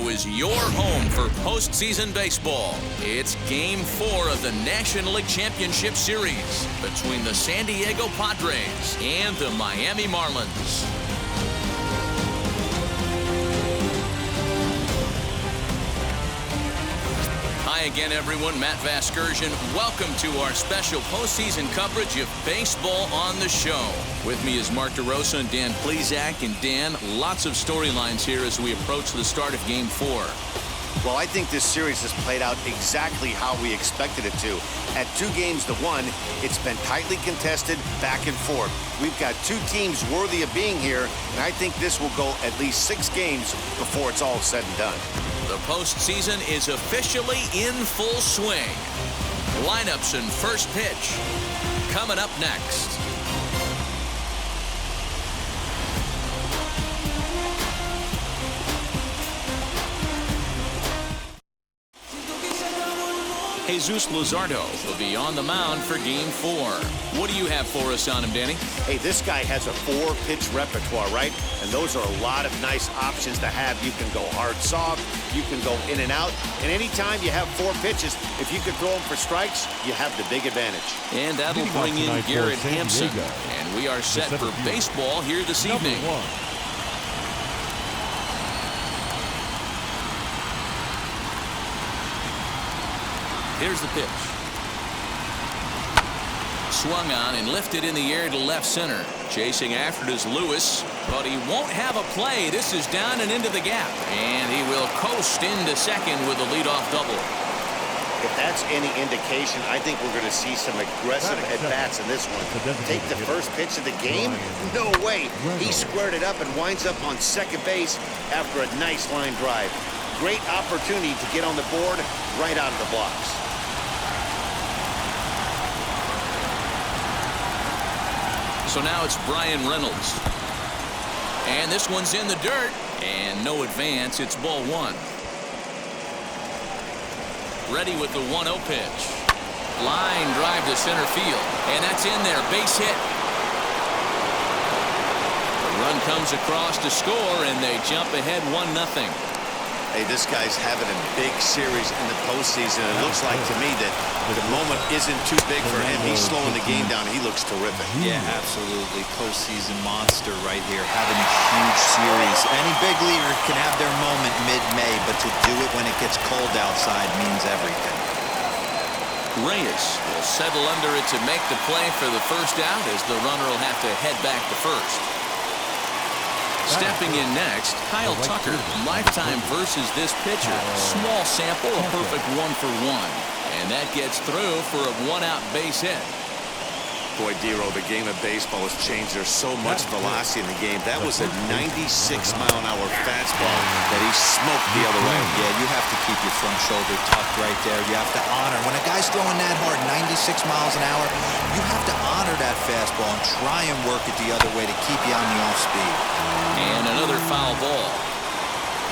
Radio is your home for postseason baseball. It's Game 4 of the National League Championship Series between the San Diego Padres and the Miami Marlins. Hi again, everyone. Matt Vasgersian. Welcome to our special postseason coverage of baseball on the show. With me is Mark DeRosa and Dan Plesac. And Dan, lots of storylines here as we approach the start of Game 4. Well, I think this series has played out exactly how we expected it to. At 2-1, it's been tightly contested, back and forth. We've got two teams worthy of being here, and I think this will go at least 6 games before it's all said and done. The postseason is officially in full swing. Lineups and first pitch coming up next. Jesus Luzardo will be on the mound for Game 4. What do you have for us on him, Danny? Hey, this guy has a 4-pitch repertoire, right? And those are a lot of nice options to have. You can go hard, soft. You can go in and out. And anytime you have 4 pitches, if you can throw them for strikes, you have the big advantage. And that'll bring in Garrett Hampson. And we are set for baseball here this evening. Here's the pitch. Swung on and lifted in the air to left center. Chasing after it is Lewis, but he won't have a play. This is down and into the gap. And he will coast into second with a leadoff double. If that's any indication, I think we're going to see some aggressive at-bats in this one. Take the first pitch of the game? No way. He squared it up and winds up on second base after a nice line drive. Great opportunity to get on the board right out of the blocks. So now it's Brian Reynolds. And this one's in the dirt. And no advance. It's ball 1. Ready with the 1-0 pitch. Line drive to center field. And that's in there. Base hit. The run comes across to score, and they jump ahead 1-0. Hey, this guy's having a big series in the postseason. It looks like to me that the moment isn't too big for him. He's slowing the game down. He looks terrific. Yeah, absolutely. Postseason monster right here, having a huge series. Any big leaguer can have their moment mid-May, but to do it when it gets cold outside means everything. Reyes will settle under it to make the play for the first out, as the runner will have to head back to first. Stepping in next, Kyle Tucker. Lifetime versus this pitcher. Small sample, a perfect 1-for-1. And that gets through for a 1-out base hit. Boy, Dero, the game of baseball has changed. There's so much velocity in the game. That was a 96-mile-an-hour fastball that he smoked the other way. Yeah, you have to keep your front shoulder tucked right there. You have to honor. When a guy's throwing that hard, 96 miles an hour, you have to honor that fastball and try and work it the other way to keep you on the off-speed. And another foul ball.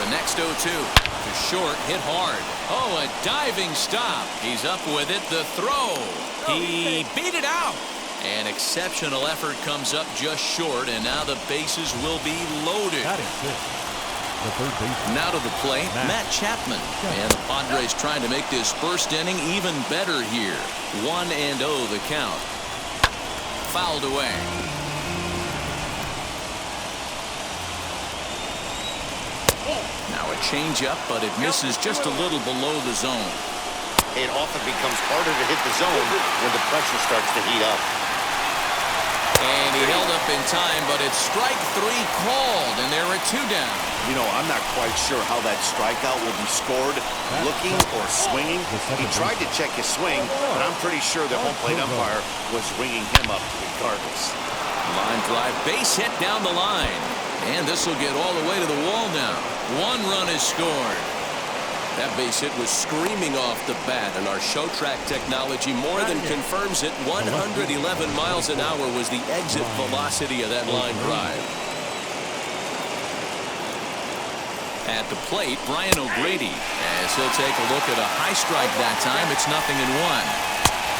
The next 0-2 to short, hit hard. Oh, a diving stop. He's up with it. The throw. He beat it out. An exceptional effort comes up just short, and now the bases will be loaded. Now to the plate, Matt Chapman. And the Padres trying to make this first inning even better here. 1-0 the count. Fouled away. Now a changeup, but it misses just a little below the zone. It often becomes harder to hit the zone when the pressure starts to heat up. And he held up in time, but it's strike 3 called, and there are 2 down. You know, I'm not quite sure how that strikeout will be scored, looking or swinging. He tried to check his swing, but I'm pretty sure the home plate umpire was ringing him up regardless. Line drive, base hit down the line. And this will get all the way to the wall now. 1 run is scored. That base hit was screaming off the bat, and our show track technology more than confirms it. 111 miles an hour was the exit velocity of that line drive. At the plate, Brian O'Grady, as he'll take a look at a high strike that time. It's 0-1.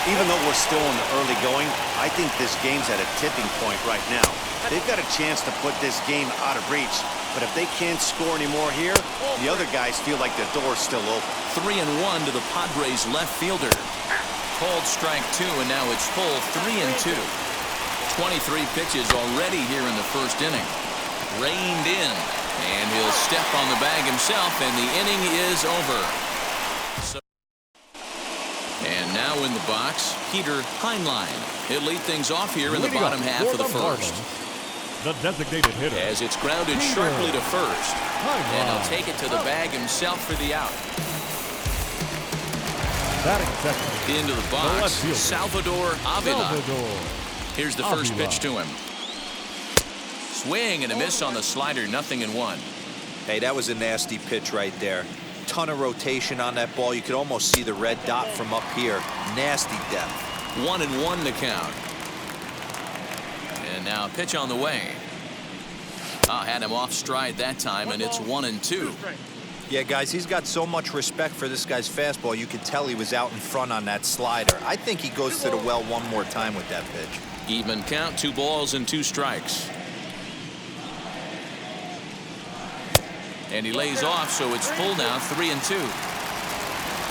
Even though we're still in the early going, I think this game's at a tipping point right now. They've got a chance to put this game out of reach But if they can't score anymore here, the other guys feel like the door's still open. 3-1 to the Padres left fielder. Called strike 2, and now it's full 3-2. 23 pitches already here in the first inning. Reined in, and he'll step on the bag himself, and the inning is over. And now in the box, Peter Heinlein. He'll lead things off here in the bottom half of the first. The designated hitter. As it's grounded sharply to first. And he'll take it to the bag himself for the out. Batting second. Into the box, Salvador Avila. Here's the first pitch to him. Swing and a miss on the slider, 0-1. Hey, that was a nasty pitch right there. Ton of rotation on that ball. You could almost see the red dot from up here. Nasty depth. 1-1 to count. And now a pitch on the way. Had him off stride that time, and it's 1-2. Yeah, guys, he's got so much respect for this guy's fastball. You could tell he was out in front on that slider. I think he goes to the well one more time with that pitch. Even count, 2 balls and 2 strikes. And he lays off, so it's full now, 3-2.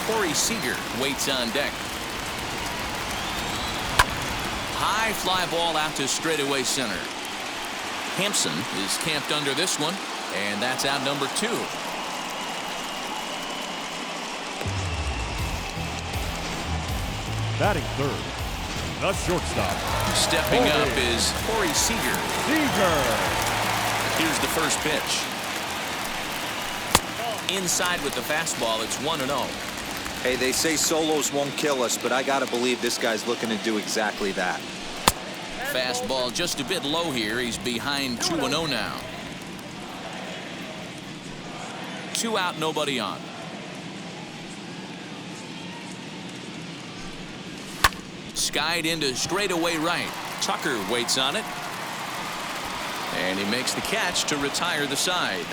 Corey Seeger waits on deck. High fly ball out to straightaway center. Hampson is camped under this one, and that's out number 2. Batting third, the shortstop. Stepping up is Corey Seeger. Here's the first pitch. Inside with the fastball, it's 1-0. Hey, they say solos won't kill us, but I got to believe this guy's looking to do exactly that. Fastball just a bit low here. He's behind 2-0 now. 2 out, nobody on. Skied into straightaway right. Tucker waits on it. And he makes the catch to retire the side.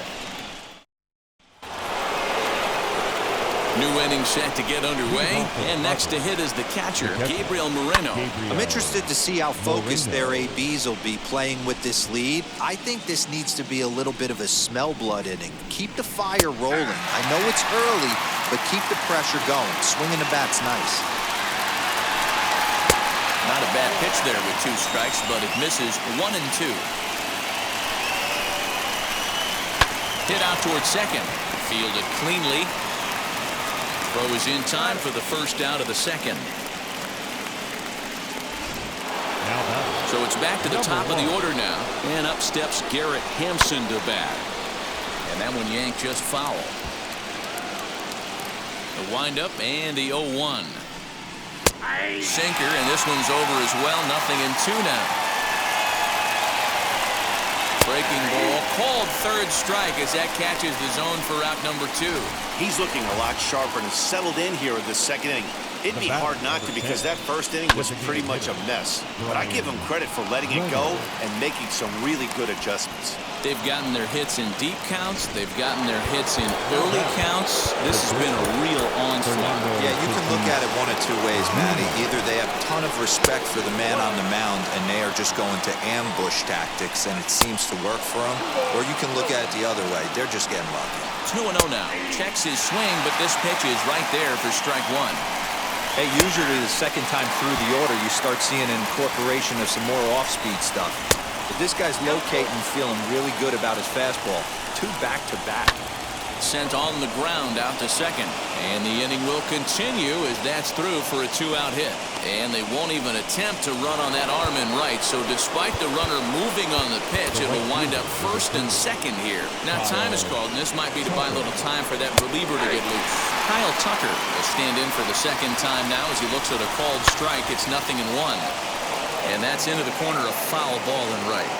New inning set to get underway, and next to hit is the catcher, Gabriel Moreno. I'm interested to see how focused their ABs will be playing with this lead. I think this needs to be a little bit of a smell blood inning. Keep the fire rolling. I know it's early, but keep the pressure going. Swinging the bat's nice. Not a bad pitch there with 2 strikes, but it misses 1-2. Hit out towards second. Fielded cleanly. Throw is in time for the first out of the second. So it's back to the top of the order now. And up steps Garrett Hampson to bat. And that one yanked just foul. The windup and the 0-1. Sinker, and this one's over as well. 0-2 now. Breaking ball called third strike as that catches the zone for out number 2. He's looking a lot sharper and settled in here in the second inning. It'd be hard not to because that first inning was pretty much a mess. But I give him credit for letting it go and making some really good adjustments. They've gotten their hits in deep counts. They've gotten their hits in early counts. This has been a real onslaught. Yeah, you can look at it one of 2 ways, Matty. Either they have a ton of respect for the man on the mound and they are just going to ambush tactics and it seems to work for them, or you can look at it the other way. They're just getting lucky. 2-0 now. Checks his swing, but this pitch is right there for strike 1. Hey, usually the second time through the order, you start seeing an incorporation of some more off-speed stuff. But this guy's locating, feeling really good about his fastball. 2 back-to-back. Sent on the ground out to second. And the inning will continue as that's through for a 2-out hit. And they won't even attempt to run on that arm in right. So despite the runner moving on the pitch, it will wind up first and second here. Now time is called, and this might be to buy a little time for that reliever to get loose. Kyle Tucker will stand in for the second time now as he looks at a called strike. It's 0-1. And that's into the corner, a foul ball in right.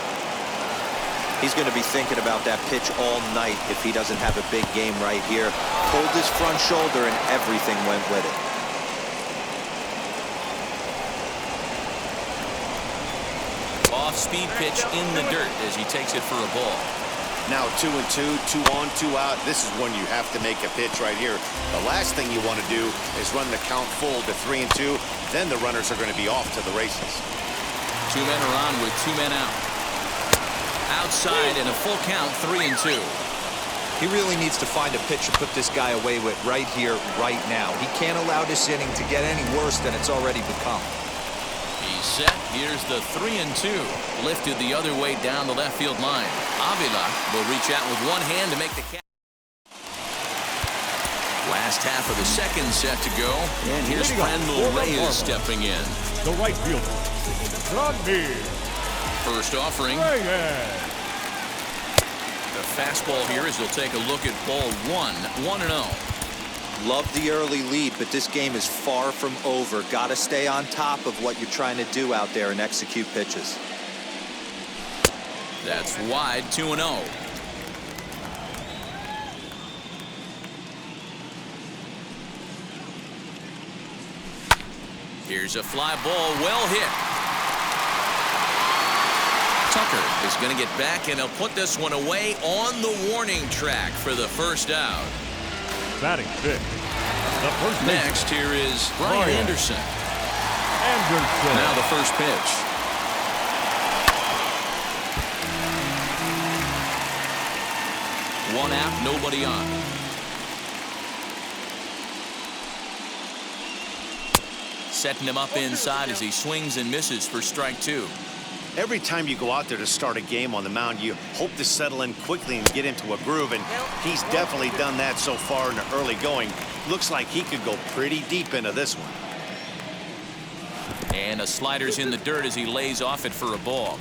He's going to be thinking about that pitch all night if he doesn't have a big game right here. Pulled his front shoulder and everything went with it. Off-speed pitch in the dirt as he takes it for a ball. Now 2-2, 2 on, 2 out. This is when you have to make a pitch right here. The last thing you want to do is run the count full to 3-2. Then the runners are going to be off to the races. 2 men are on with 2 men out. outside and a full count, 3-2. He really needs to find a pitch to put this guy away with right here, right now. He can't allow this inning to get any worse than it's already become. He's set. Here's the 3-2. Lifted the other way down the left field line. Avila will reach out with one hand to make the catch. Last half of the second set to go. And here's Fernando Reyes stepping in. The right fielder, Rodney. First offering. Reyes. The fastball here as they'll take a look at ball 1-0. Love the early lead, but this game is far from over. Got to stay on top of what you're trying to do out there and execute pitches. That's wide, 2-0. Here's a fly ball, well hit. Tucker is going to get back, and he'll put this one away on the warning track for the first out. Batting fifth. The first Next, here is Brian Anderson. Anderson. Now the first pitch. One out, nobody on. Setting him up inside as he swings and misses for strike 2. Every time you go out there to start a game on the mound, you hope to settle in quickly and get into a groove, and he's definitely done that so far in the early going. Looks like he could go pretty deep into this one. And a slider's in the dirt as he lays off it for a ball.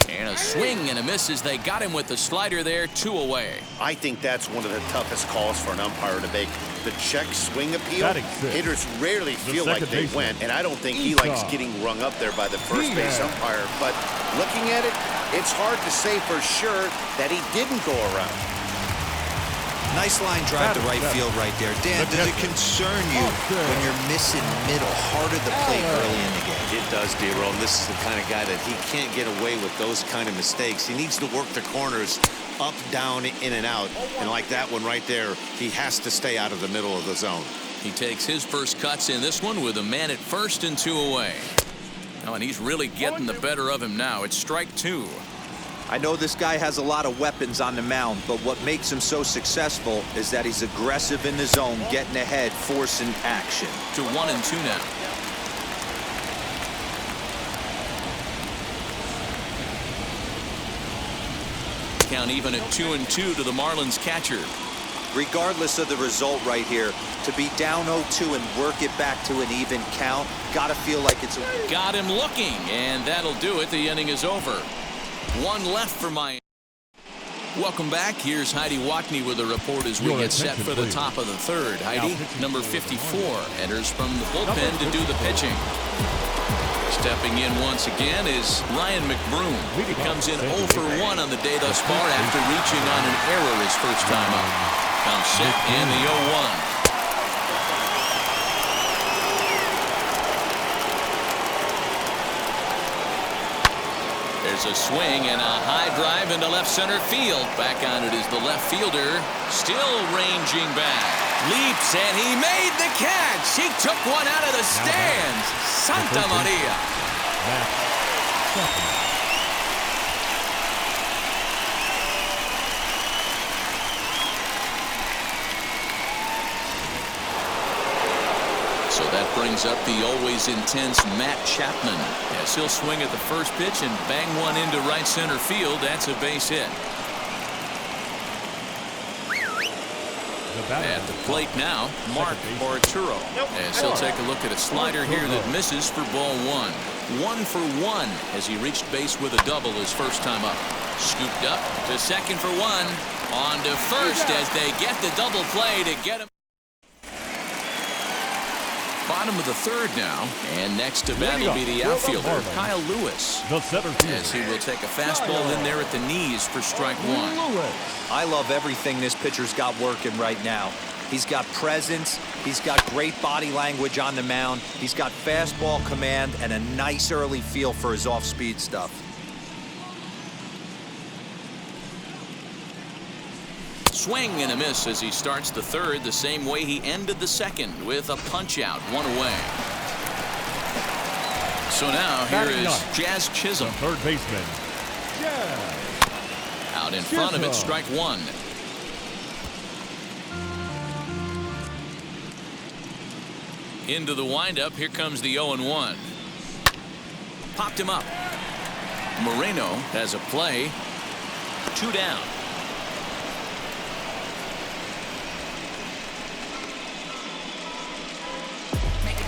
And a swing and a miss as they got him with the slider there, 2 away. I think that's one of the toughest calls for an umpire to make. The check swing appeal, hitters rarely feel like they went, and I don't think he likes getting rung up there by the first base umpire. But looking at it, it's hard to say for sure that he didn't go around. Nice line drive to right field right there. Dan, does it concern you when you're missing middle hard at the plate early in the game? It does, D-Roll. This is the kind of guy that he can't get away with those kind of mistakes. He needs to work the corners up, down, in and out. And like that one right there, he has to stay out of the middle of the zone. He takes his first cuts in this one with a man at first and 2 away. Oh, and he's really getting the better of him now. It's strike 2. I know this guy has a lot of weapons on the mound, but what makes him so successful is that he's aggressive in the zone, getting ahead, forcing action. To 1-2 now. Count even at 2-2 to the Marlins catcher. Regardless of the result right here, to be down 0-2 and work it back to an even count, gotta feel like it's a... Got him looking, and that'll do it. The inning is over. One left for Miami. Welcome back. Here's Heidi Watney with a report as we get set for the top of the third. Heidi, number 54, enters from the bullpen to do the pitching. Stepping in once again is Ryan McBroom. He comes in 0 for 1 on the day thus far after reaching on an error his first time up. Comes set in the 0-1. There's a swing and a high drive into left center field. Back on it is the left fielder, still ranging back. Leaps, and he made the catch. He took one out of the stands. Santa Maria. So that brings up the always intense Matt Chapman. Yes, he'll swing at the first pitch and bang one into right center field. That's a base hit. At the plate now, Mark Arturo. As he'll take a look at a slider here that misses for ball 1. 1 for 1 as he reached base with a double his first time up. Scooped up to second for 1. On to first as they get the double play to get him. Bottom of the third now, and next to bat will be the outfielder, Kyle Lewis, as he will take a fastball in there at the knees for strike 1. I love everything this pitcher's got working right now. He's got presence, he's got great body language on the mound, he's got fastball command, and a nice early feel for his off-speed stuff. Swing and a miss as he starts the third the same way he ended the second with a punch out, 1 away. So now here Batting is ninth, Jazz Chisholm. the third baseman, Jazz Out in front of it, Chisholm. strike one. Into the windup. Here comes the 0-1. Popped him up. Moreno has a play. 2 down.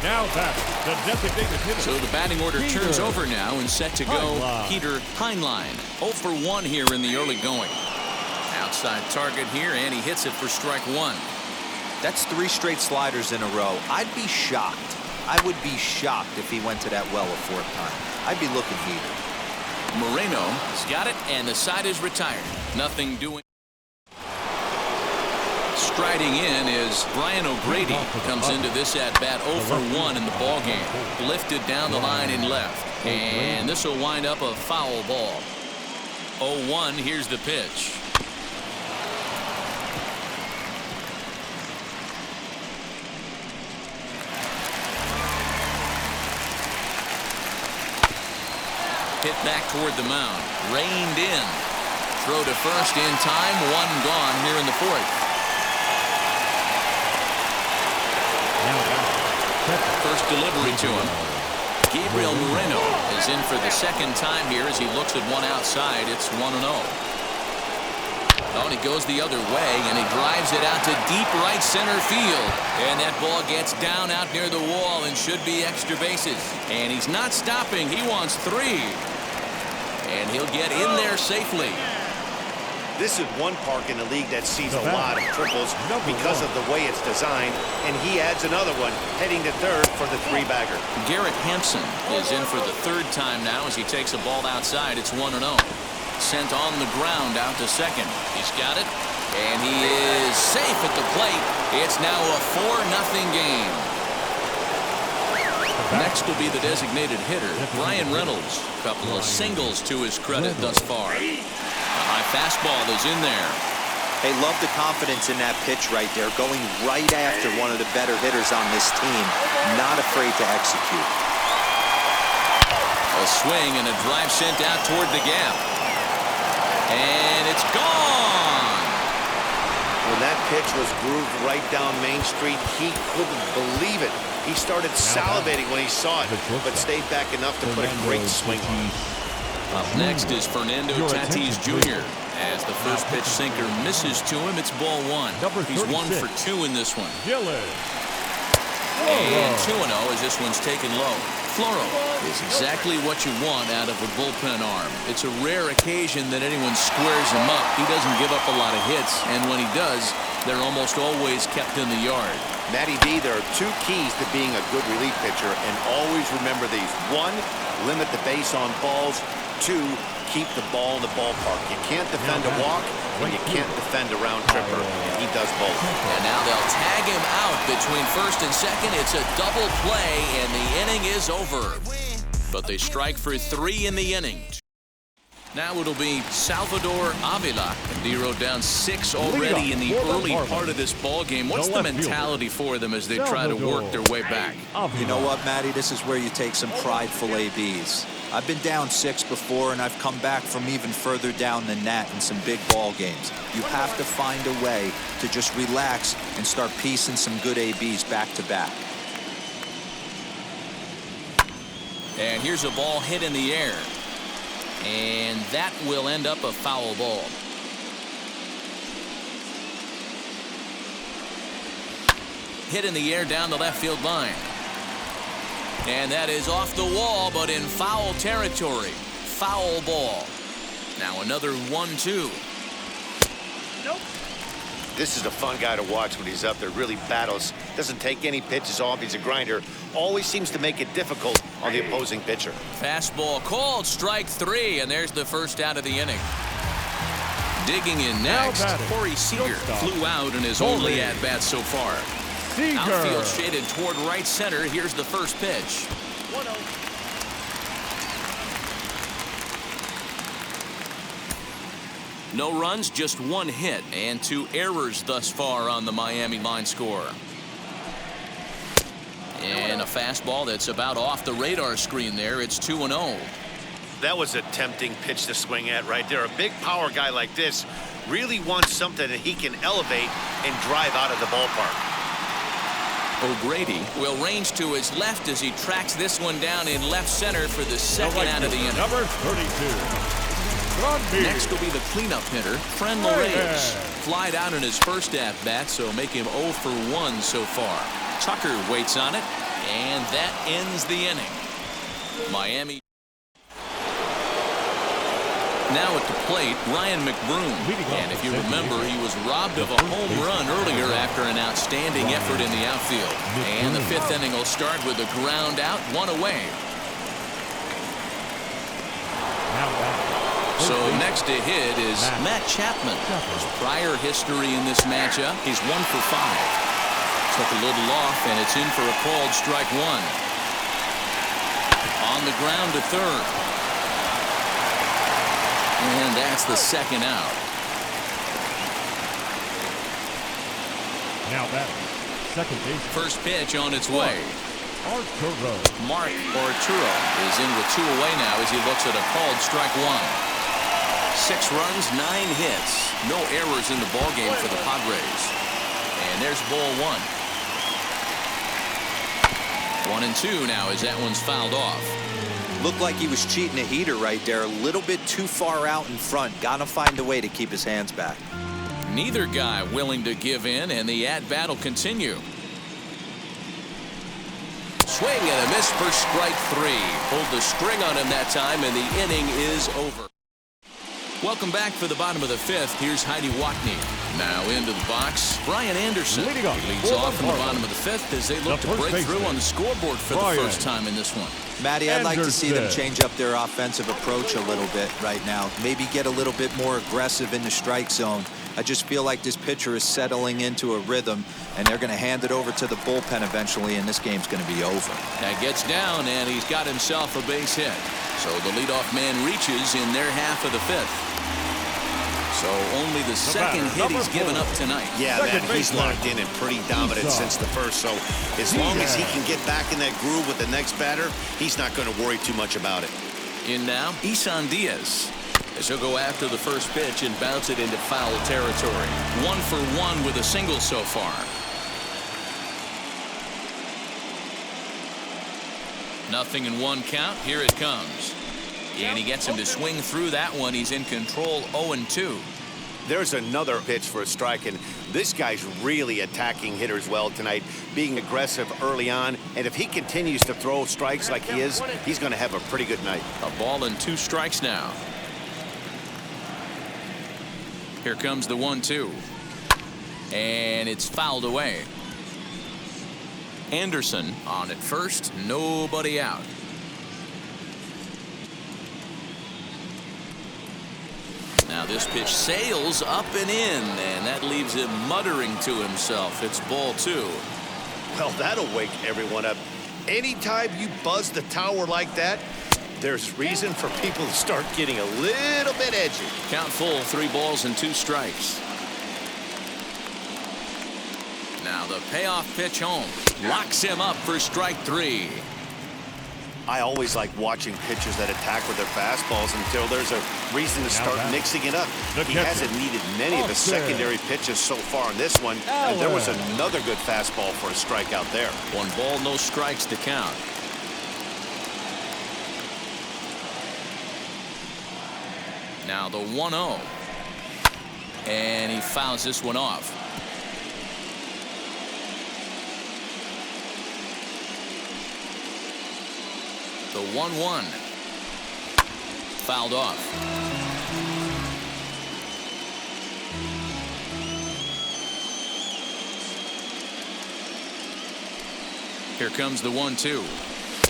Now batting, the designated hitter. So the batting order Seeger. turns over now and set to go. Heinlein. Peter Heinlein. 0 for 1 here in the early going. Outside target here, and he hits it for strike one. That's 3 straight sliders in a row. I'd be shocked. I would be shocked if he went to that well a 4th time. I'd be looking heated. Moreno has got it, and the side is retired. Nothing doing. Striding in is Brian O'Grady. Comes into this at-bat 0 for 1 in the ballgame. Lifted down the line in left. And this will wind up a foul ball. 0-1, here's the pitch. Hit back toward the mound. Reined in. Throw to first in time. 1 gone here in the 4th. First delivery to him. Gabriel Moreno is in for the 2nd time here as he looks at one outside. It's 1-0. Oh, and he goes the other way, and he drives it out to deep right center field. And that ball gets down out near the wall and should be extra bases. And he's not stopping. He wants 3. And he'll get in there safely. This is one park in the league that sees a lot of triples because of the way it's designed, and he adds another one heading to third for the 3-bagger. Garrett Hampson is in for the 3rd time now as he takes a ball outside. It's 1-0. Sent on the ground out to second. He's got it, and he is safe at the plate. It's now a 4-0 game. Next will be the designated hitter, Brian Reynolds. A couple of singles to his credit thus far. A high fastball is in there. Hey, love the confidence in that pitch right there. Going right after one of the better hitters on this team. Not afraid to execute. A swing and a drive sent out toward the gap. And it's gone. When that pitch was grooved right down Main Street, he couldn't believe it. He started salivating when he saw it, but stayed back enough to put a great swing on it. Up next is Fernando Tatis Jr. As the first pitch sinker misses to him, it's ball 1. He's 1 for 2 in this one. And 2-0 as this one's taken low. Floro is exactly what you want out of a bullpen arm. It's a rare occasion that anyone squares him up. He doesn't give up a lot of hits, and when he does, they're almost always kept in the yard. Matty D, there are 2 keys to being a good relief pitcher, and always remember these. 1, limit the base on balls. 2, keep the ball in the ballpark. You can't defend a walk, and you can't defend a round tripper, and he does both. And now they'll tag him out between first and second. It's a double play, and the inning is over. But they strike for 3 in the inning. Now it'll be Salvador Avila. And he wrote down 6 already in the early part of this ball game. What's the mentality for them as they try to work their way back? You know what, Matty? This is where you take some prideful ABs. I've been down 6 before, and I've come back from even further down than that in some big ball games. You have to find a way to just relax and start piecing some good ABs back to back. And here's a ball hit in the air. And that will end up a foul ball. Hit in the air down the left field line. And that is off the wall, but in foul territory. Foul ball. Now another 1-2. Nope. This is a fun guy to watch when he's up there. Really battles. Doesn't take any pitches off. He's a grinder. Always seems to make it difficult on the opposing pitcher. Fastball called, strike 3, and there's the first out of the inning. Digging in next, Corey Seeger flew out in his only at-bat so far. Seeger. Outfield shaded toward right center. Here's the first pitch. 1-0. No runs, just 1 hit, and 2 errors thus far on the Miami line score. And a fastball that's about off the radar screen there. It's 2-0. That was a tempting pitch to swing at right there. A big power guy like this really wants something that he can elevate and drive out of the ballpark. O'Grady will range to his left as he tracks this one down in left center for the second out of the inning. Number 32. Next will be the cleanup hitter, Fernando Tatis. Flied out in his first at-bat, so make him 0 for 1 so far. Tucker waits on it, and that ends the inning. Miami. Now at the plate, Ryan McBroom. And if you remember, he was robbed of a home run earlier after an outstanding effort in the outfield. And the fifth inning will start with a ground out, 1 away. So next to hit is Matt Chapman. His prior history in this matchup, he's 1 for 5. Took a little off, and it's in for a called strike 1. On the ground to third. And that's the second out. Now that second base. First pitch on its way. Arturo. Mark Arturo is in with 2 away now as he looks at a called strike 1. 6 runs, 9 hits. No errors in the ballgame for the Padres. And there's ball 1. 1-2 now as that one's fouled off. Looked like he was cheating a heater right there. A little bit too far out in front. Gotta find a way to keep his hands back. Neither guy willing to give in, and the at-bat will continue. Swing and a miss for strike 3. Pulled the string on him that time, and the inning is over. Welcome back for the bottom of the 5th. Here's Heidi Watney. Now into the box, Brian Anderson. He leads off in the bottom of the 5th as they look to break through on the scoreboard for the first time in this one. Matty, I'd like to see them change up their offensive approach a little bit right now. Maybe get a little bit more aggressive in the strike zone. I just feel like this pitcher is settling into a rhythm, and they're going to hand it over to the bullpen eventually, and this game's going to be over. That gets down, and he's got himself a base hit. So the leadoff man reaches in their half of the 5th. So only the second hit he's given up tonight. Yeah, man, he's locked in and pretty dominant since the first. So as long as he can get back in that groove with the next batter, he's not going to worry too much about it. In now, Isan Diaz. As he'll go after the first pitch and bounce it into foul territory. 1 for 1 with a single so far. Nothing in 1 count. Here it comes. And he gets him to swing through that one. He's in control, 0-2. There's another pitch for a strike, and this guy's really attacking hitters well tonight, being aggressive early on. And if he continues to throw strikes like he is, he's going to have a pretty good night. A ball and 2 strikes now. Here comes the 1-2. And it's fouled away. Anderson on at first, nobody out. Now this pitch sails up and in, and that leaves him muttering to himself. It's ball 2. Well, that'll wake everyone up. Anytime you buzz the tower like that, there's reason for people to start getting a little bit edgy. Count full, 3 balls and 2 strikes. Now the payoff pitch home. Locks him up for strike 3. I always like watching pitchers that attack with their fastballs until there's a reason to start mixing it up. He hasn't needed many of the secondary pitches so far in this one. And there was another good fastball for a strikeout there. 1 ball, no strikes to count. Now the 1-0. And he fouls this one off. The 1-1. Fouled off. Here comes the 1-2.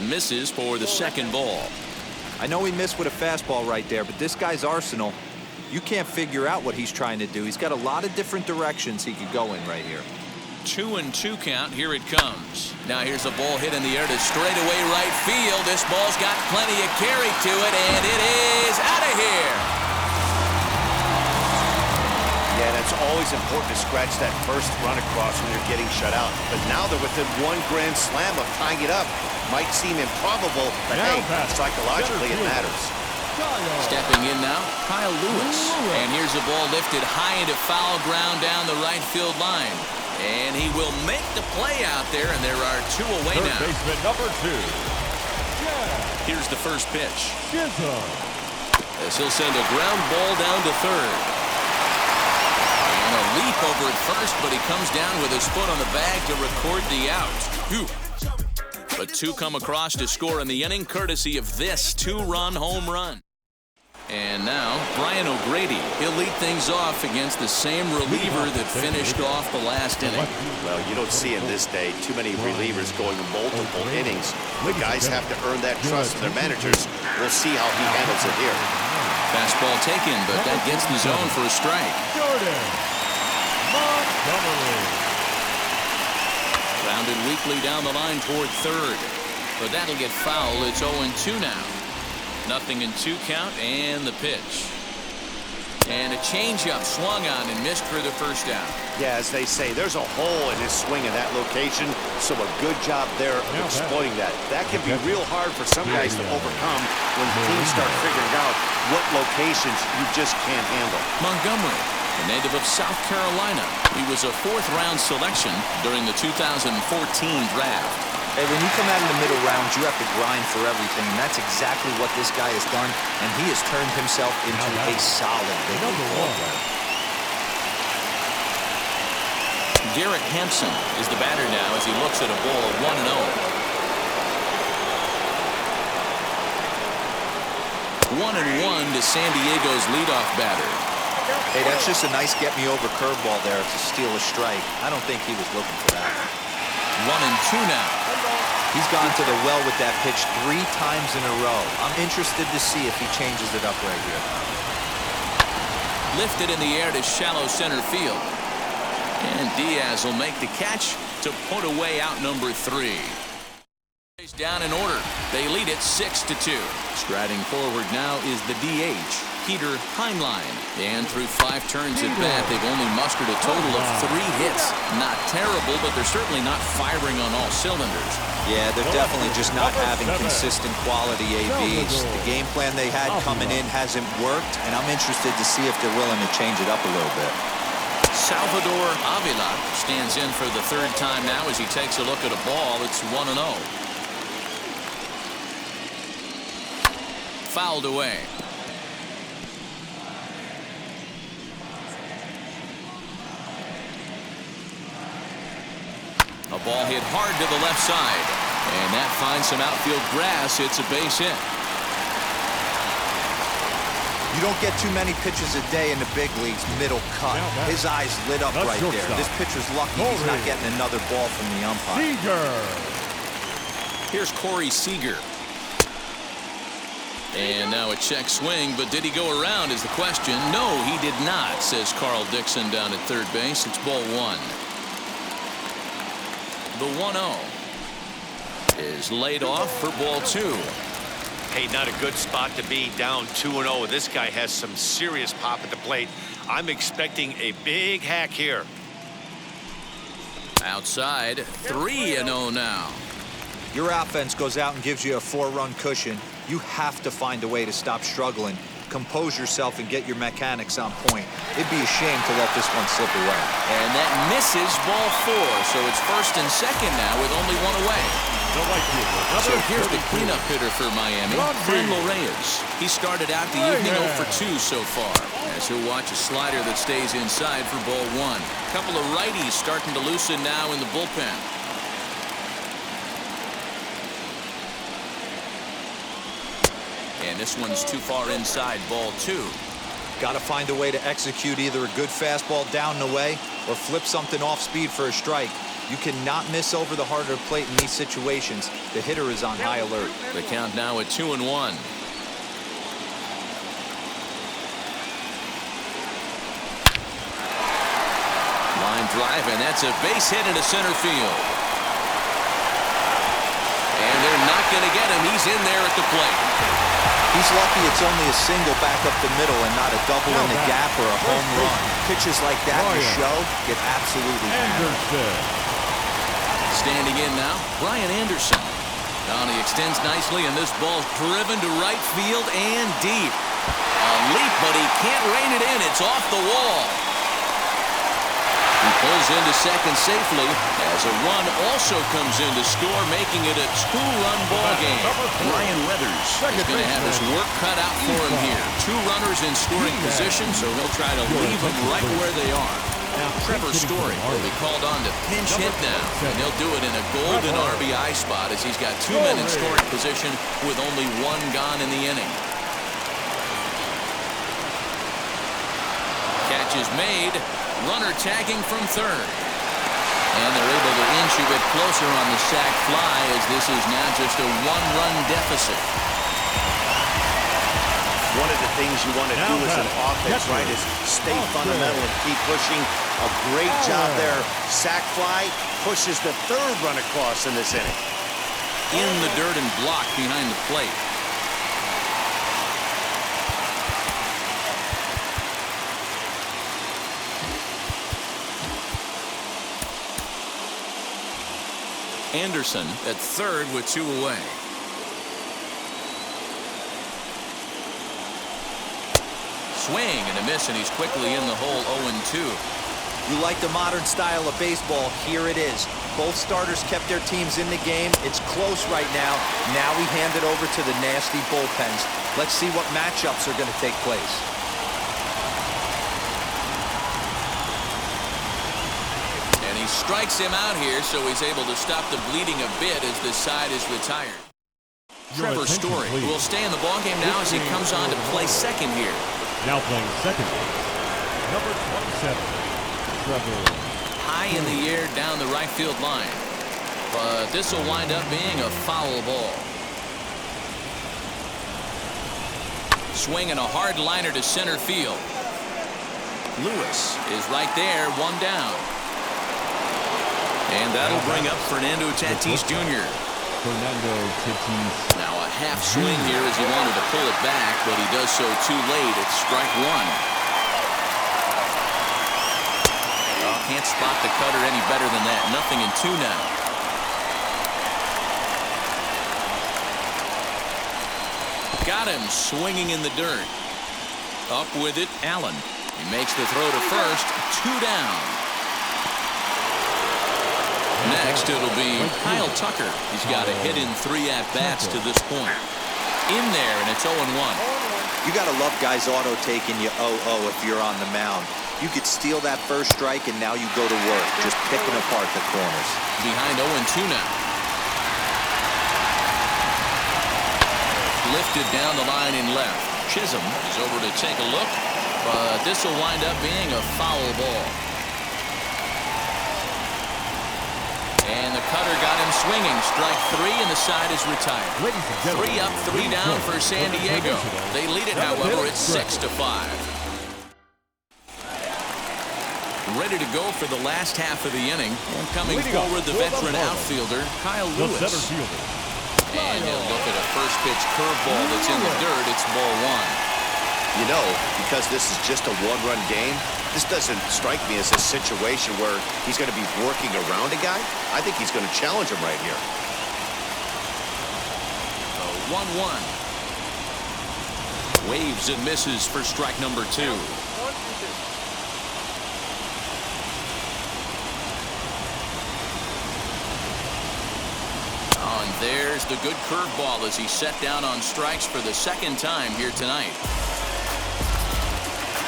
Misses for the second ball. I know he missed with a fastball right there, but this guy's arsenal, you can't figure out what he's trying to do. He's got a lot of different directions he could go in right here. 2-2 count. Here it comes. Now here's a ball hit in the air to straightaway right field. This ball's got plenty of carry to it, and it is out of here. Yeah, and it's always important to scratch that first run across when you're getting shut out. But now they're within one grand slam of tying it up. Might seem improbable, but hey, psychologically it matters. Stepping in now, Kyle Lewis. And here's a ball lifted high into foul ground down the right field line. And he will make the play out there, and there are two away now. Third baseman number 2. Here's the first pitch. As he'll send a ground ball down to third. And a leap over at first, but he comes down with his foot on the bag to record the out. Whew. But two come across to score in the inning, courtesy of this two-run home run. And now, Brian O'Grady. He'll lead things off against the same reliever that finished off the last inning. Well, you don't see in this day too many relievers going multiple innings. The guys have to earn that trust of their managers. We'll see how he handles it here. Fastball taken, but that gets the zone for a strike. Grounded weakly down the line toward third. But that'll get foul. It's 0-2 now. 0-2 count, and the pitch. And a changeup swung on and missed for the first out. Yeah, as they say, there's a hole in his swing in that location, so a good job there of exploiting that. That can be real hard for some guys to overcome when teams start figuring out what locations you just can't handle. Montgomery, a native of South Carolina. He was a fourth-round selection during the 2014 draft. Hey, when you come out in the middle rounds, you have to grind for everything, and that's exactly what this guy has done, and he has turned himself into a solid big league ball player. Garrett Hampson is the batter now as he looks at a ball 1-0. 1-1 to San Diego's leadoff batter. Hey, that's just a nice get-me-over curveball there to steal a strike. I don't think he was looking for that. 1-2 now. He's gone to the well with that pitch 3 times in a row. I'm interested to see if he changes it up right here. Lifted in the air to shallow center field. And Diaz will make the catch to put away out number 3. Down in order. They lead it 6-2. Striding forward now is the DH, Peter Heinlein. And through 5 turns at bat, they've only mustered a total of 3 hits. Not terrible, but they're certainly not firing on all cylinders. Yeah, they're definitely just not having consistent quality ABs. The game plan they had coming in hasn't worked, and I'm interested to see if they're willing to change it up a little bit. Salvador Avila stands in for the 3rd time now as he takes a look at a ball. It's 1-0. Fouled away. A ball hit hard to the left side, and that finds some outfield grass. It's a base hit. You don't get too many pitches a day in the big leagues middle cut. His eyes lit up right there. This pitcher's lucky he's not getting another ball from the umpire. Seeger. Here's Corey Seeger. And now a check swing, but did he go around is the question. No, he did not, says Carl Dixon down at third base. It's ball 1. The 1-0 is laid off for ball 2. Hey, not a good spot to be, down 2-0. This guy has some serious pop at the plate. I'm expecting a big hack here. Outside, 3-0 now. Your offense goes out and gives you a 4-run cushion. You have to find a way to stop struggling, compose yourself, and get your mechanics on point. It'd be a shame to let this one slip away. And that misses ball 4, so it's 1st and 2nd now with only 1 away. So here's the cleanup hitter for Miami, Fernando Reyes. He started out the evening 0 for 2 so far, as he'll watch a slider that stays inside for ball 1. A couple of righties starting to loosen now in the bullpen. And this one's too far inside, ball 2. Got to find a way to execute either a good fastball down and away or flip something off speed for a strike. You cannot miss over the heart of the plate in these situations. The hitter is on high alert. The count now at 2-1. Line drive, and that's a base hit into center field. And they're not going to get him. He's in there at the plate. He's lucky it's only a single back up the middle and not a double in the gap or a home run. pitches like that in the show get absolutely Anderson. Standing in now, Brian Anderson. Now he extends nicely, and this ball's driven to right field and deep. A leap, but he can't rein it in. It's off the wall. He pulls into second safely as a run also comes in to score, making it a two-run ball game. Ryan Weathers is going to have his work cut out for him here. Two runners in scoring position, so he'll try to leave them right where they are. Trevor Story will be called on to pinch hit now, and he'll do it in a golden RBI spot as he's got two men in scoring position with only one gone in the inning. Catch is made. Runner tagging from third. And they're able to inch a bit closer on the sac fly as this is now just a one-run deficit. One of the things you want to do as an offense, right, is stay fundamental and keep pushing. A great job there. Sac fly pushes the third run across in this inning. In the dirt and blocked behind the plate. Anderson at third with two away. Swing and a miss, and he's quickly in the hole 0-2. You like the modern style of baseball, here it is. Both starters kept their teams in the game. It's close right now. Now we hand it over to the nasty bullpens. Let's see what matchups are going to take place. And he strikes him out here, so he's able to stop the bleeding a bit as this side is retired. Trevor Story will stay in the ballgame now as he comes on to play second here. Now playing second, number 27, Trevor. High in the air down the right field line. But this will wind up being a foul ball. Swinging a hard liner to center field. Lewis is right there, one down. And that'll bring up Fernando Tatis Jr. Fernando Tatis. Now a half swing here as he wanted to pull it back, but he does so too late. It's strike one. Oh, can't spot the cutter any better than that. 0-2 now. Got him swinging in the dirt. Up with it, Allen. He makes the throw to first. Two down. Next, it'll be Kyle Tucker. He's got a hit in 3 at-bats to this point. In there, and it's 0-1. You got to love guys auto-taking you 0-0 if you're on the mound. You could steal that first strike, and now you go to work, just picking apart the corners. Behind 0-2 now. Lifted down the line in left. Chisholm is over to take a look, but this will wind up being a foul ball. And the cutter got him swinging. Strike 3, and the side is retired. 3 up, 3 down for San Diego. They lead it, however, it's 6-5. Ready to go for the last half of the inning. And coming forward, the veteran outfielder, Kyle Lewis. And he'll look at a first pitch curveball that's in the dirt. It's ball 1. You know, because this is just a one-run game, this doesn't strike me as a situation where he's going to be working around a guy. I think he's going to challenge him right here. 1-1. Waves and misses for strike number 2. And there's the good curveball as he set down on strikes for the second time here tonight.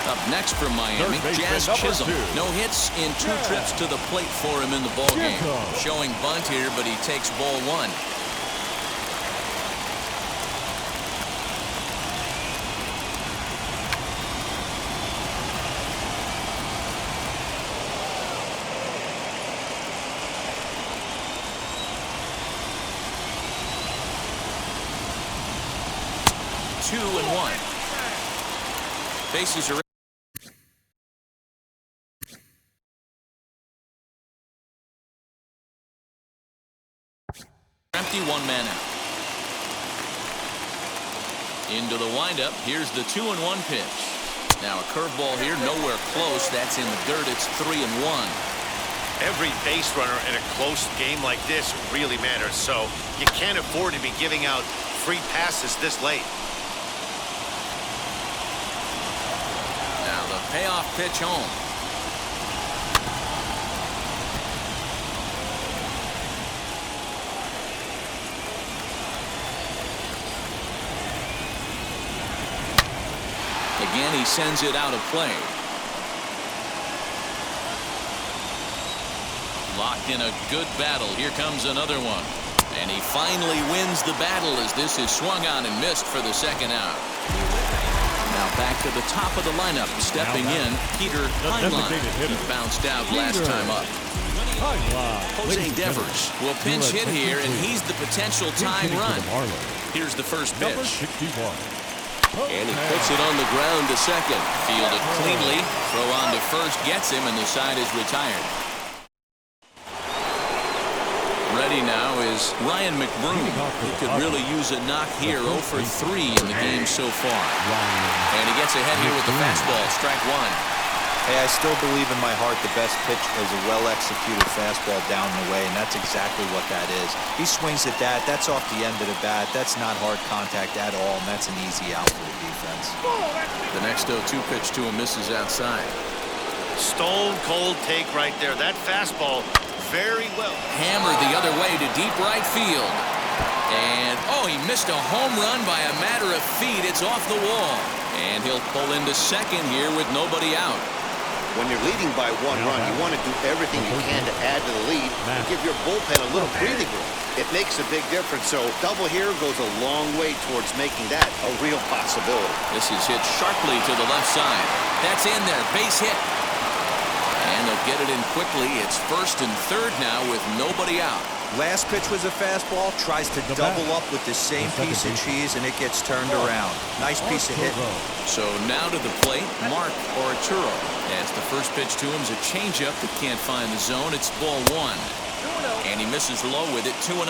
Up next from Miami, Jazz Chisholm. No hits in 2 trips to the plate for him in the ballgame. Showing bunt here, but he takes ball 1. Two and 1. Bases are empty, 1 man out. Into the windup. Here's the 2-1 pitch. Now a curveball here, nowhere close. That's in the dirt. It's 3-1. Every base runner in a close game like this really matters, so you can't afford to be giving out free passes this late. Now the payoff pitch home. Again, he sends it out of play. Locked in a good battle. Here comes another one. And he finally wins the battle as this is swung on and missed for the second out. Now back to the top of the lineup. Stepping in, Peter Heinlein. He bounced out last time up. Jose Devers will pinch hit here, and he's the potential tying run. Here's the first pitch. And he puts it on the ground to second. Fielded cleanly. Throw on to first gets him, and the side is retired. Ready now is Ryan McBroom. He could really use a knock here. 0 for 3 in the game so far. And he gets ahead here with the fastball. Strike one. Hey, I still believe in my heart the best pitch is a well-executed fastball down the way, and that's exactly what that is. He swings at that. That's off the end of the bat. That's not hard contact at all, and that's an easy out for the defense. The next 0-2 pitch to him misses outside. Stone cold take right there. That fastball very well. Hammered the other way to deep right field. And, oh, he missed a home run by a matter of feet. It's off the wall. And he'll pull into second here with nobody out. When you're leading by 1 run, you want to do everything you can to add to the lead and give your bullpen a little breathing room. It makes a big difference, so double here goes a long way towards making that a real possibility. This is hit sharply to the left side. That's in there. Base hit. And they'll get it in quickly. It's first and third now with nobody out. Last pitch was a fastball. Tries to double up with the same piece of cheese, and it gets turned around. Nice piece of hit. So now to the plate, Mark Arturo. As the first pitch to him is a changeup that can't find the zone. It's ball one. And he misses low with it, 2-0.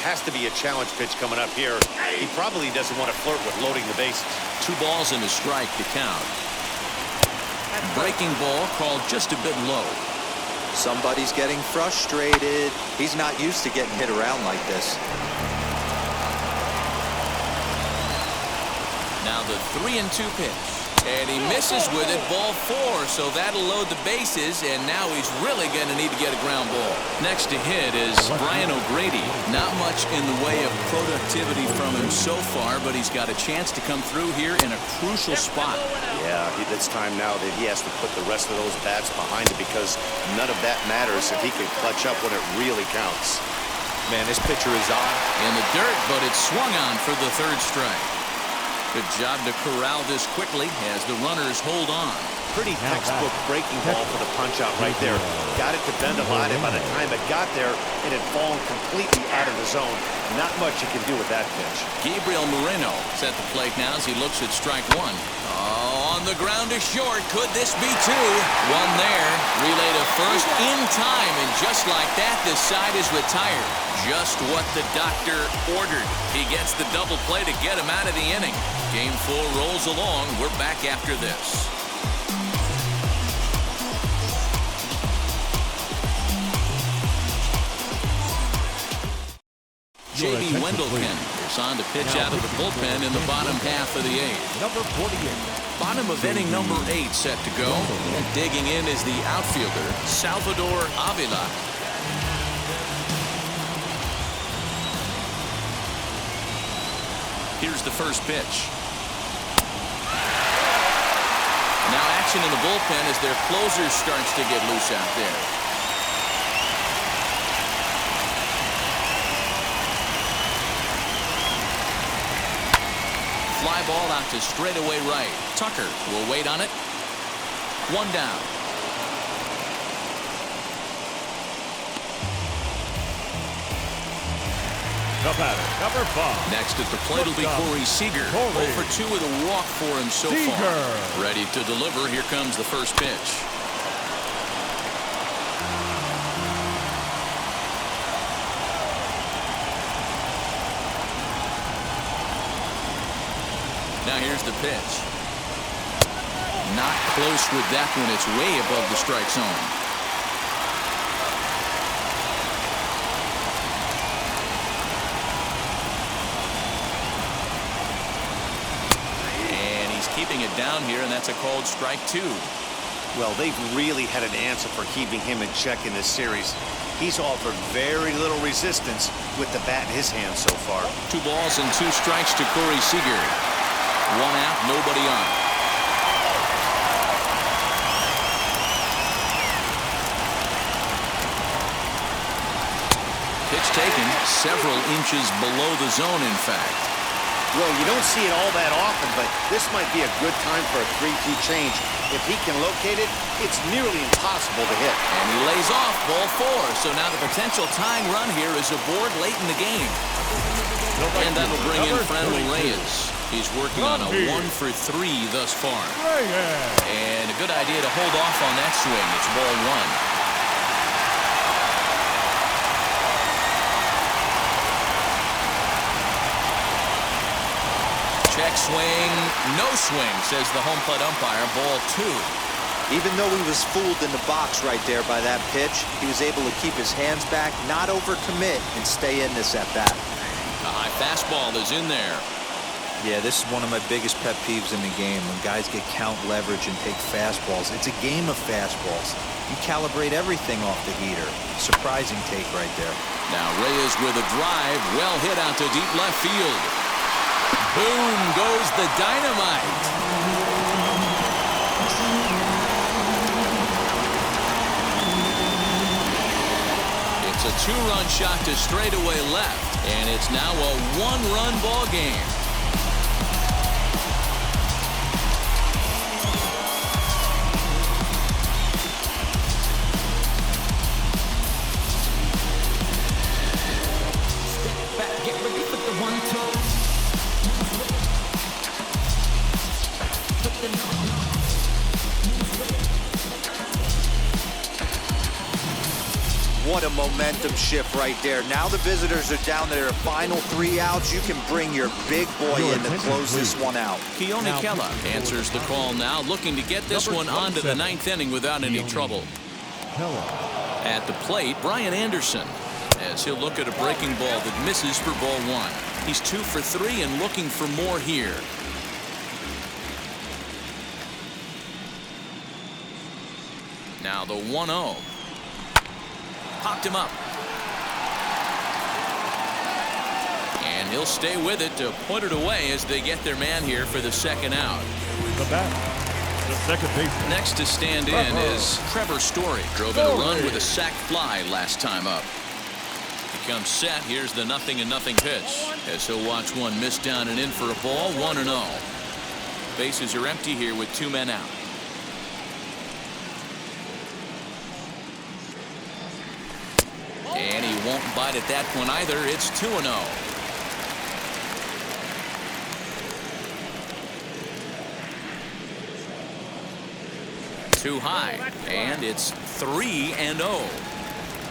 Has to be a challenge pitch coming up here. He probably doesn't want to flirt with loading the bases. 2 balls and a strike to count. Breaking ball called just a bit low. Somebody's getting frustrated. He's not used to getting hit around like this. Now the 3-2 pitch. And he misses with it, ball 4, so that'll load the bases, and now he's really going to need to get a ground ball. Next to hit is Brian O'Grady. Not much in the way of productivity from him so far, but he's got a chance to come through here in a crucial spot. Yeah, it's time now that he has to put the rest of those bats behind it because none of that matters if he can clutch up when it really counts. Man, this pitcher is on. In the dirt, but it's swung on for the third strike. Good job to corral this quickly as the runners hold on. Pretty textbook breaking ball for the punch-out right there. Got it to bend a lot, and by the time it got there, it had fallen completely out of the zone. Not much you can do with that pitch. Gabriel Moreno is at the plate now as he looks at strike one. Oh, on the ground to short. Could this be 2? One there. Relay to first in time, and just like that, this side is retired. Just what the doctor ordered. He gets the double play to get him out of the inning. Game 4 rolls along. We're back after this. J.B. Wendelken is on to pitch out of the bullpen in the bottom half of the 8th. Number 48. Bottom of inning number 8 set to go. And digging in is the outfielder, Salvador Avila. Here's the first pitch. Now action in the bullpen as their closer starts to get loose out there. Fly ball out to straightaway right. Tucker will wait on it. 1 down. The batter, number 5. Next at the plate will be Corey Seeger. 0 for 2 with a walk for him so far. Ready to deliver. Here comes the first pitch. Now here's the pitch. Not close with that one. It's way above the strike zone. And he's keeping it down here, and that's a called strike 2. Well, they've really had an answer for keeping him in check in this series. He's offered very little resistance with the bat in his hand so far. 2 balls and 2 strikes to Corey Seeger. 1 out, nobody on. Pitch taken several inches below the zone, in fact. Well, you don't see it all that often, but this might be a good time for a 3-2 change. If he can locate it, it's nearly impossible to hit. And he lays off ball 4. So now the potential tying run here is aboard late in the game. And that'll bring in Fernando Reyes. He's working on a 1-for-3 thus far. And a good idea to hold off on that swing. It's ball 1. Check swing, no swing, says the home plate umpire. Ball 2. Even though he was fooled in the box right there by that pitch, he was able to keep his hands back, not overcommit, and stay in this at bat. A high fastball is in there. Yeah, this is one of my biggest pet peeves in the game, when guys get count leverage and take fastballs. It's a game of fastballs. You calibrate everything off the heater. Surprising take right there. Now Reyes with a drive, well hit out to deep left field. Boom goes the dynamite. It's a 2-run shot to straightaway left, and it's now a 1-run ball game. What a momentum shift right there. Now the visitors are down to their final 3 outs. You can bring your big boy in to close this one out. Keone Kela answers the call now, looking to get this one onto the 9th inning without any trouble. At the plate, Brian Anderson, as he'll look at a breaking ball that misses for ball 1. He's 2 for 3 and looking for more here. Now the 1-0. Popped him up. And he'll stay with it to put it away as they get their man here for the 2nd out. The bat, the second baseman. Next to stand in is Trevor Story. Drove in a run with a sac fly last time up. He comes set. Here's the 0-0 pitch, as he'll watch one miss down and in for a ball. 1-0. Bases are empty here with 2 men out. And he won't bite at that one either. It's 2-0. Too high, and it's 3-0.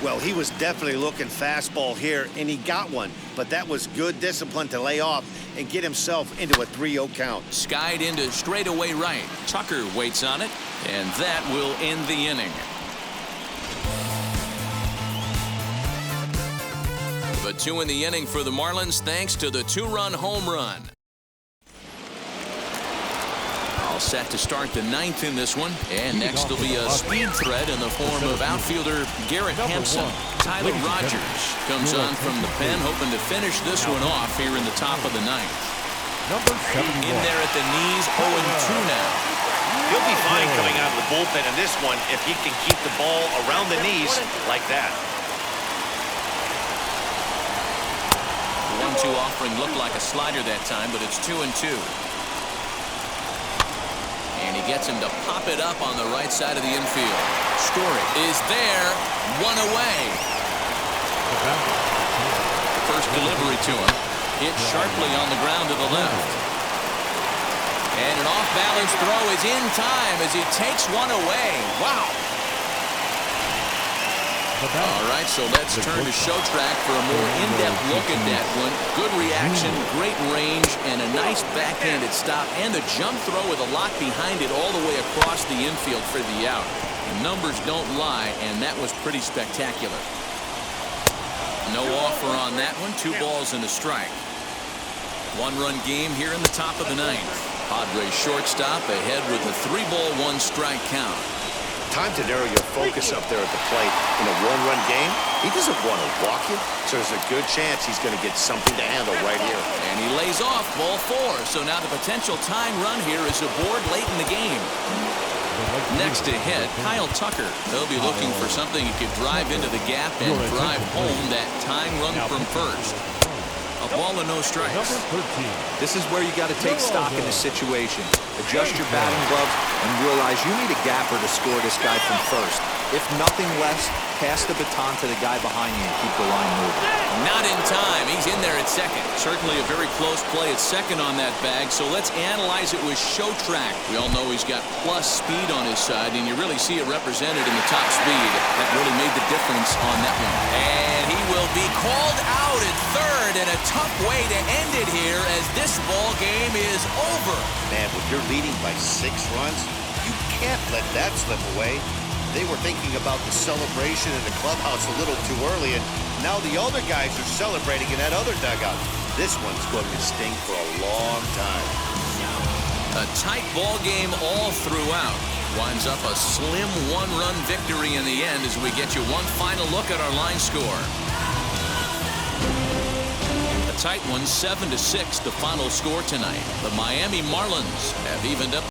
Well, he was definitely looking fastball here, and he got one. But that was good discipline to lay off and get himself into a 3-0 count. Skied into straightaway right. Tucker waits on it, and that will end the inning. But 2 in the inning for the Marlins, thanks to the 2-run home run. All set to start the 9th in this one. And next will be a speed threat in the form of outfielder Garrett Hampson. Tyler Rogers comes on from the pen, hoping to finish this one off here in the top of the 9th. In there at the knees, 0-2 now. He'll be fine coming out of the bullpen in this one if he can keep the ball around the knees like that. 1-2 offering looked like a slider that time, but it's 2-2. And he gets him to pop it up on the right side of the infield. Story is there, 1 away. First delivery to him, hit sharply on the ground to the left. And an off-balance throw is in time as he takes one away. Wow. All right, so let's turn to show track for a more in-depth look at that one. Good reaction, great range, and a nice backhanded stop, and the jump throw with a lot behind it all the way across the infield for the out. The numbers don't lie, and that was pretty spectacular. No offer on that one. 2 balls and a strike. 1-run game here in the top of the 9th. Padres shortstop ahead with a 3-ball, 1-strike count. Time to narrow your focus up there at the plate. In a 1-run game, he doesn't want to walk you, so there's a good chance he's going to get something to handle right here. And he lays off ball 4. So now the potential tying run here is aboard late in the game. Next to hit, Kyle Tucker. They'll be looking for something he could drive into the gap and drive home that tying run from first. A ball and no strikes. This is where you got to take stock in the situation. Adjust your batting gloves and realize you need a gapper to score this guy from first. If nothing less, pass the baton to the guy behind you and keep the line moving. Not in time. He's in there at second. Certainly a very close play at second on that bag, so let's analyze it with show track. We all know he's got plus speed on his side, and you really see it represented in the top speed. That really made the difference on that one. And he will be called out at third, and a tough way to end it here as this ball game is over. Man, when you're leading by 6 runs, you can't let that slip away. They were thinking about the celebration in the clubhouse a little too early, and now the other guys are celebrating in that other dugout. This one's going to sting for a long time. A tight ball game all throughout. Winds up a slim 1-run victory in the end as we get you one final look at our line score. A tight one, 7-6, the final score tonight. The Miami Marlins have evened up